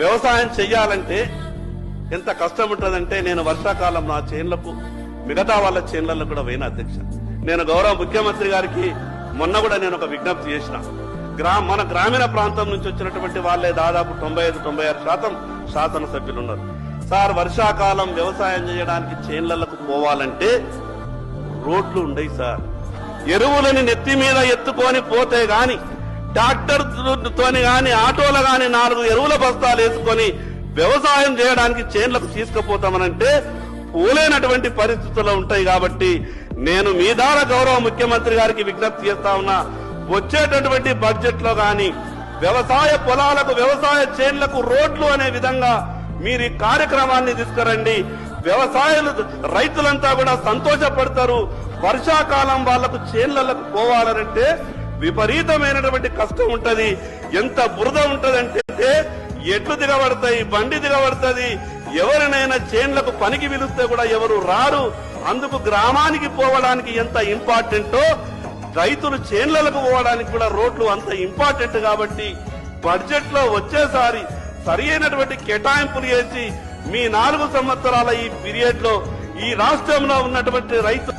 వ్యవసాయం చెయ్యాలంటే ఎంత కష్టం ఉంటుందంటే నేను వర్షాకాలం నా చేన్లకు మిగతా వాళ్ళ చేన్లలో కూడా పోయిన అధ్యక్ష. నేను గౌరవ ముఖ్యమంత్రి గారికి మొన్న కూడా నేను ఒక విజ్ఞప్తి చేసిన. మన గ్రామీణ ప్రాంతం నుంచి వచ్చినటువంటి వాళ్ళే దాదాపు 95-96% శాసనసభ్యులు ఉన్నారు. సార్, వర్షాకాలం వ్యవసాయం చేయడానికి చేన్లకు పోవాలంటే రోడ్లు ఉండయి సార్. ఎరువులని నెత్తి మీద ఎత్తుకొని పోతే గాని, ట్రాక్టర్ తోని గాని, ఆటోలు గాని 4 ఎరువుల బస్తాలు వేసుకొని వ్యవసాయం చేయడానికి చేన్లకు తీసుకుపోతామనంటే పోలేనటువంటి పరిస్థితులు ఉంటాయి. కాబట్టి నేను మీ ద్వారా గౌరవ ముఖ్యమంత్రి గారికి విజ్ఞప్తి చేస్తా ఉన్నా, వచ్చేటటువంటి బడ్జెట్ లో గాని వ్యవసాయ పొలాలకు, వ్యవసాయ చేన్లకు రోడ్లు అనే విధంగా మీరు ఈ కార్యక్రమాన్ని తీసుకురండి. రైతులంతా కూడా సంతోషపడతారు. వర్షాకాలం వాళ్లకు చేన్లకు పోవాలంటే విపరీతమైనటువంటి కష్టం ఉంటది. ఎంత బురద ఉంటదంటే ఎట్లు దిగబడతాయి, బండి దిగబడుతుంది. ఎవరినైనా చేన్లకు పనికి పిలిస్తే కూడా ఎవరు రారు. అందుకు గ్రామానికి పోవడానికి ఎంత ఇంపార్టెంటో రైతులు చేన్లకు పోవడానికి కూడా రోడ్లు అంత ఇంపార్టెంట్. కాబట్టి బడ్జెట్ లో వచ్చేసారి సరి అయినటువంటి కేటాయింపులు చేసి మీ 4 సంవత్సరాల ఈ పీరియడ్ లో ఈ రాష్ట్రంలో ఉన్నటువంటి రైతు